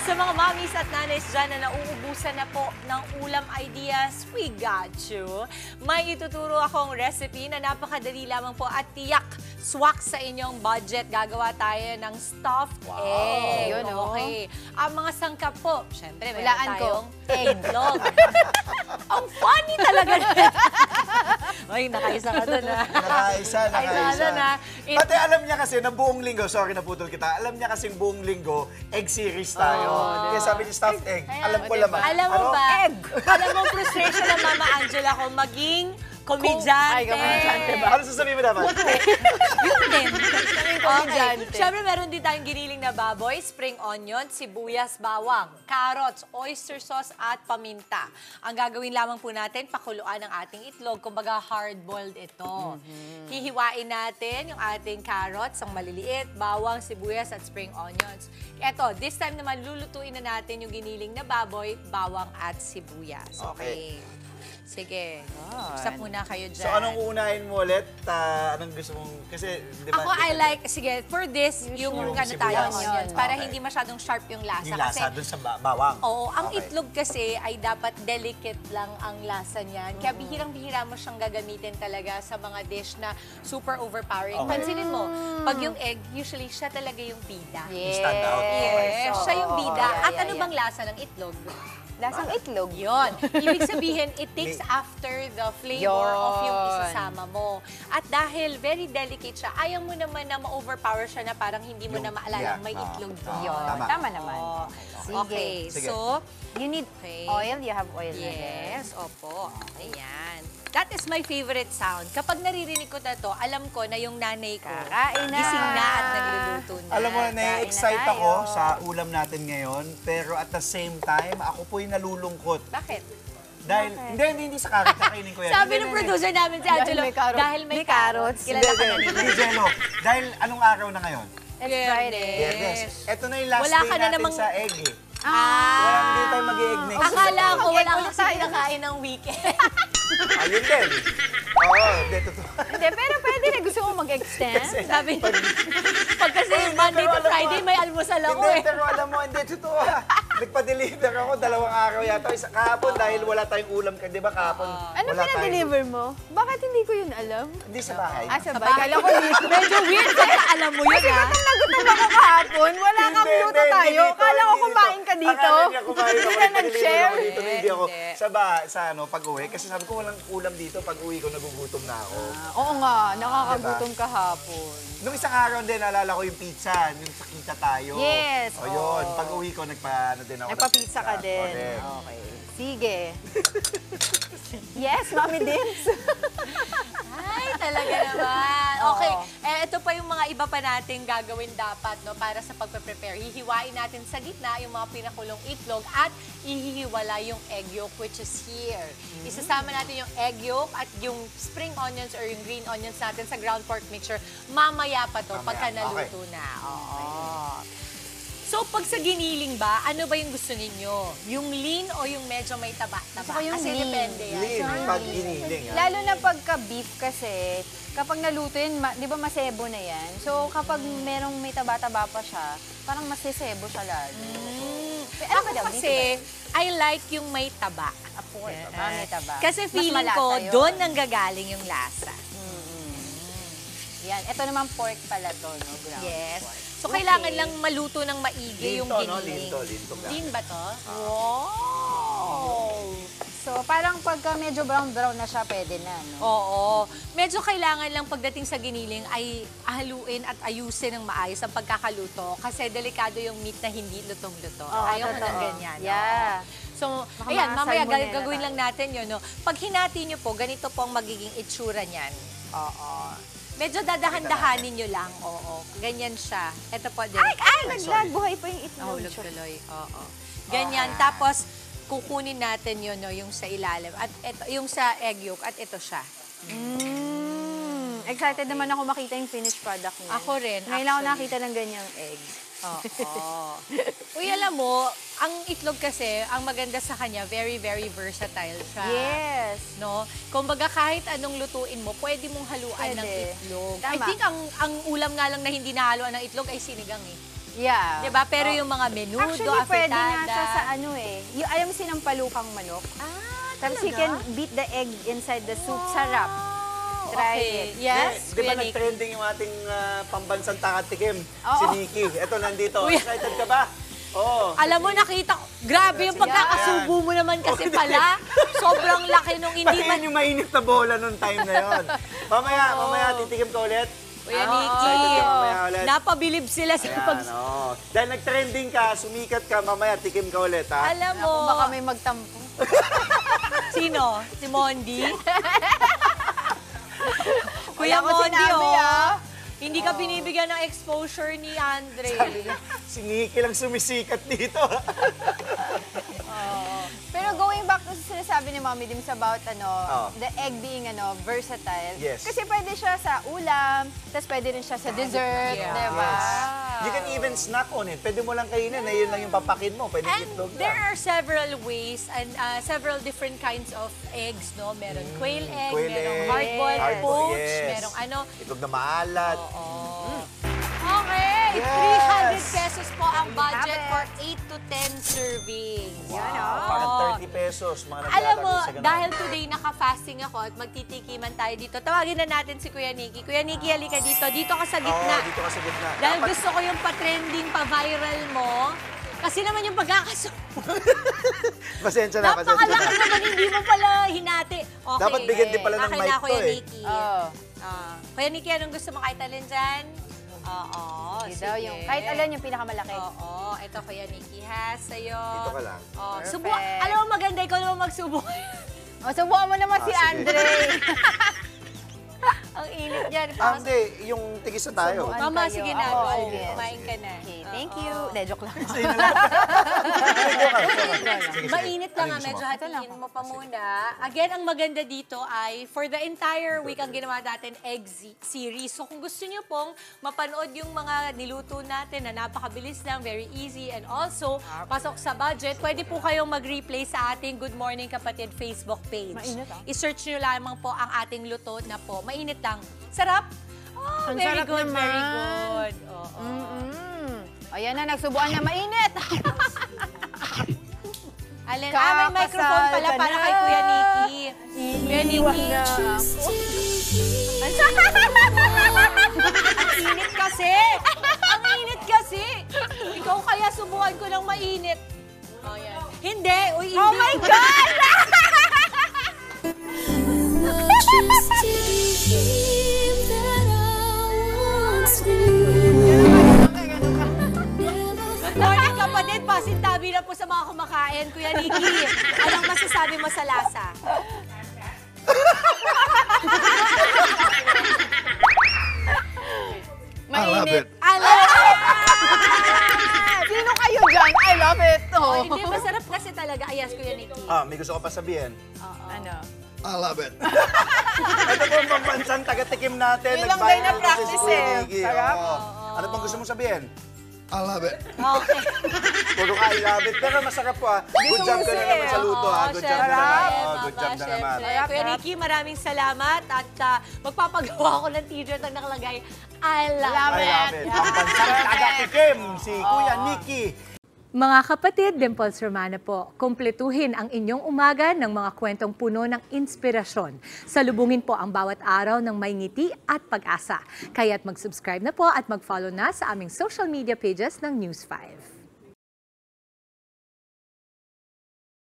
Sa mga mommies at nanays dyan na nauubusan na po ng ulam ideas, we got you. May ituturo akong recipe na napakadali lamang po at tiyak swak sa inyong budget. Gagawa tayo ng stuffed egg. Yun, Okay. Ang mga sangkap po, syempre, meron Hulaan ko. tayong eggnog. Ang funny talaga. Ay, nakaisa ka doon ha. Nakaisa. na. Pati alam niya kasi na buong linggo, sorry naputol kita, alam niya kasing buong linggo, egg series tayo. Kaya sabi niya stuffed egg. Alam ko laman. Alam mo Ano? ba? Alam mo, frustration ng Mama Angela ko maging komedyante. Ay, komedyante ba? Ano sasabihin mo naman? Yun din. komedyante. Siyempre, meron din tayong giniling na baboy, spring onion, sibuyas, bawang, carrots, oyster sauce, at paminta. Ang gagawin lamang po natin, pakuluan ang ating itlog. Kumbaga, hard-boiled ito. Hihiwain natin yung ating carrots, ang maliliit, bawang, sibuyas, at spring onions. Eto, this time naman, lulutuin na natin yung giniling na baboy, bawang, at sibuyas. Okay. Sige. Usap muna kayo dyan. So anong uunahin mo ulit? Anong gusto mong, kasi di ba? Ako, I like, sige, for this, yung ano tayo, sibuyas. onions, para Okay. hindi masyadong sharp yung lasa. Yung lasa dun sa bawang. Oo, ang Okay. itlog kasi ay dapat delicate lang ang lasa niyan. Kaya bihirang-bihira mo siyang gagamitin talaga sa mga dish na super overpowering. Okay. Pansinin mo, pag yung egg, usually siya talaga yung bida. Yes. Stand out. Yes, siya yung bida. Yeah, At yeah, ano yeah. bang lasa ng itlog? Lasang itlog. Yon. Ibig sabihin, it takes after the flavor of yung isasama mo. At dahil very delicate siya, ayaw mo naman na ma-overpower siya na parang hindi mo na maalala may itlog doon. Yun. Tama naman. Okay, Sige. so, You need oil? You have oil na din? yes, opo. Ayan. That is my favorite sound. Kapag naririnig ko na to, alam ko na yung nanay ko Kakain na. gising na at nagluluto na. Alam mo, na-excite tayo. ako sa ulam natin ngayon, pero at the same time, ako po'y nalulungkot. Bakit? Dahil, hindi sa carrot, kakainin ko yan. Sabi Hindi, ng hindi. producer namin si Angelo, may carrot. dahil may May carrots. Kilala ka na Hindi, nila. hindi, Jello. Dahil anong araw na ngayon? It's Friday. Yes. Ito na yung last Wala day ka na natin namang- sa egg eh. Ah! Hindi tayo mag-egg next week. Akala ko wala Mag-egg kasi tayo. kinakain ng weekend. Ayun din. Oo, hindi, totoo. Hindi, pero pwede na. Gusto mo mag-extend? Sabi pag kasi Uy, Monday pero to alam mo, Friday may almusal ako Hindi, eh. pero alam mo, hindi, totoo ah. Nagpa-deliver ako, 2 araw yata. Isa kahapon dahil wala tayong ulam. Di ba kahapon? Ano wala tayong- pinadeliver mo? Bakit hindi ko yun alam? Hindi sa bahay. Sa bahay. Kala ko dito. Medyo weird kaya alam mo yun ah. Nagutom ako kahapon. Wala kang Hindi, luto hindi, tayo. hindi Kala ko dito. kumain ka dito. Akala niya kumain Hindi ako, ka nagpa-deliver nag-share. ako dito, hindi ako. Hindi. Sa pag-uwi. Kasi sabi ko walang ulam dito. Pag-uwi ko, nagugutom na ako. Oo nga, nakakagutom kahapon. Nung isang araw din, naalala ko yung pizza. Yung sa kita tayo. Yes, O yun. oo. Pag-uwi ko, nagpa-ano din ako. ng Nagpa-pizza ka din. Correct. Okay. Sige. Yes, Mami Dins. Ay, talaga naman. Okay, Oo. ito pa yung mga iba pa nating gagawin dapat no para sa pagpe-prepare. Hihiwain natin sa gitna yung mga pinakulong itlog at ihihiwala yung egg yolk which is here. Isasama natin yung egg yolk at yung spring onions or yung green onions natin sa ground pork mixture. Mamaya pa to Mamaya. pagka naluto na. Oo. So, pag sa giniling ba, ano ba yung gusto ninyo? Yung lean o yung medyo may taba-taba? Gusto ko yung Kasi lean. depende yan. Lean, pag giniling. ah. Lalo na pagka beef kasi, kapag naluto yun, di ba masebo na yan? So, kapag merong may taba-taba pa siya, parang masisebo siya lalo. Ano Ako ba daw, kasi, I like yung may taba. Apo, may taba. Kasi Mas feeling malasa ko, yun. doon nanggagaling yung lasa. Yan, ito naman pork pala to, no? Ground Yes. pork. So, Okay. kailangan lang maluto ng maigi Lean yung to, no? giniling. Lean to. Lean ba to? Wow! So, parang pagka medyo brown-brown na siya, pwede na, no? Oo. Medyo kailangan lang pagdating sa giniling ay haluin at ayusin ng maayos ang pagkakaluto kasi delikado yung meat na hindi lutong-luto. Oo, Ayaw mo ng totoo. ganyan. Yeah. So, Baka ayan, mamaya ma-salmonella gagawin tayo. lang natin yun. No? Pag hinati nyo po, ganito po ang magiging itsura niyan. Oo. Medyo dadahan-dahanin nyo lang. Oo. Ganyan siya. Ito po, direct. Naglag, buhay pa yung itlog. Nahulog tuloy. Oo. Ganyan. Tapos, kukunin natin yun, no, yung sa ilalim. At ito, yung sa egg yolk. At ito siya. Excited naman ako makita yung finished product niya. Ako rin, Ngayon ako actually. nakita ng ganyang egg. Oo. Uy, alam mo, ang itlog kasi, ang maganda sa kanya, very, very versatile siya. Yes. No? Kumbaga, kahit anong lutuin mo, pwede mong haluan ng Pwede. itlog. I Tama. think ang ulam nga lang na hindi nahaluan ng itlog ay sinigang eh. Yeah. Diba? Pero yung mga menudo, Actually, pwede nga afritada. siya sa ano eh. Yung, alam mo sinampalukang manok? Tapos you can beat the egg inside the soup. Sarap. Try it. Yes, Di ba Kuya Nick? nag-trending yung ating pambansang takatikim, Oo. si Nikki. Ito, nandito. Kuya. Excited ka ba? Oo. Alam mo, nakita ko, grabe yung pagkakasubo mo naman kasi pala. Sobrang laki nung hindi Pati yung mainit na bola nung time na yon. Mamaya, titikim ka ulit. Kuya Excited Nikki, ka mamaya ulit. napabilib sila sa Ayan, pag... oo. Dahil nag-trending ka, sumikat ka, mamaya tikim ka ulit, ha? Alam mo, Ako baka may magtampo. sino? Si Mondi? Kuya Wala ko Mondi, sinabi, oh. Hindi ka binibigyan ng exposure ni Andre. Si Nikki lang sumisikat dito. Pero going back to sa sinasabi ni Mommy Dims about the egg being versatile. Yes. Kasi pwede siya sa ulam, tapos pwede rin siya sa dessert, Yeah. diba? Yes. You can even snack on it. Pwede mo lang kainin, na yun lang yung papakin mo. Pwede And itlog there lang. are several ways and several different kinds of eggs, no? Meron quail egg, Quail merong egg, hard-boiled, hard-boiled, poached, yes. merong ano. Itlog na maalat. Okay, Yes. 300 pesos po ang budget have it. for 8 to 10 servings. Parang 30 pesos, mga Alam mo, naglalagay sa ganun. dahil today naka-fasting ako at magtitikiman tayo dito, tawagin na natin si Kuya Nikki. Kuya Nikki, halika dito. Dito ka sa gitna. Oo, dito ka sa gitna. Dahil Dapat- gusto ko yung pa-trending, pa-viral mo. Kasi naman yung pagkakasubo. Pasensya na, pasensya Napakalaki na. naman, hindi mo pala hinati. Okay. Dapat bigyan din pala ng Akin mic na, to, Kuya eh. Nikki. Oh. Kuya Nikki, anong gusto mo kahit alin dyan? Oo, Yun sige. daw yung, kahit alam yung pinakamalaki. Oo, ito Kuya Nikki ha, sa'yo. Dito ka lang. Oh, Perfect. subo, alam mo maganda, ikaw naman magsubo. O, subukan mo naman si sige. Andre. Ang init dyan. Hindi, yung tigis na tayo. Subuan. Mama, kayo. sige na. Ako, Go. sige. Kumain ka na. Okay, thank you. De, joke lang. Sige na lang. Sige, sige. Mainit lang Ano nga, gusto medyo mo? hatiin mo pa muna. Again, ang maganda dito ay for the entire week ang ginawa natin egg series. So kung gusto niyo pong mapanood yung mga niluto natin na napakabilis lang, very easy, and also pasok sa budget, pwede po kayong mag-replay sa ating Good Morning Kapatid Facebook page. Mainit, ah. I-search niyo lamang po ang ating luto na po. Mainit lang. Sarap! Oh, Ang very sarap good, naman. very good. Oo. Ayan na, nagsubuan na mainit. Alin, may microphone pala para kay Kuya Nikki. Kuya Nikki. Ang init kasi! Ang init kasi! Ikaw kaya subukan ko ng mainit. Oh, yan. Hindi! Uy, hindi! Oh my God! Good morning, kapatid. Pasintabi na po sa mga kumakain. Kuya Nikki, anong masasabi mo sa lasa? I love it. Alam! Sino kayo dyan? I love it. Oh, hindi, masarap kasi talaga. Ayas, Kuya Nikki. May gusto ko pa sabihin. Ano? I love it. Ito po ang pambansang taga-tikim natin. Yun lang Nagbayad din na kasi practice si Kuya eh. Nikki. Sarap. Oo. Ano pang gusto mong sabihin? I love it. Okay. Puro ka, I love it. Pero masarap po ha. Good job ka na naman sa luto ha. Good job na naman. Good job na naman. Kuya Nikki, maraming salamat at magpapagawa ko ng t-shirt na nakalagay, I love Love I it. love it. Pambansang taga-tikim, si Kuya Nikki. Mga kapatid, Dimples Romana po, kumpletuhin ang inyong umaga ng mga kwentong puno ng inspirasyon. Salubungin po ang bawat araw ng may ngiti at pag-asa. Kaya't mag-subscribe na po at mag-follow na sa aming social media pages ng News 5.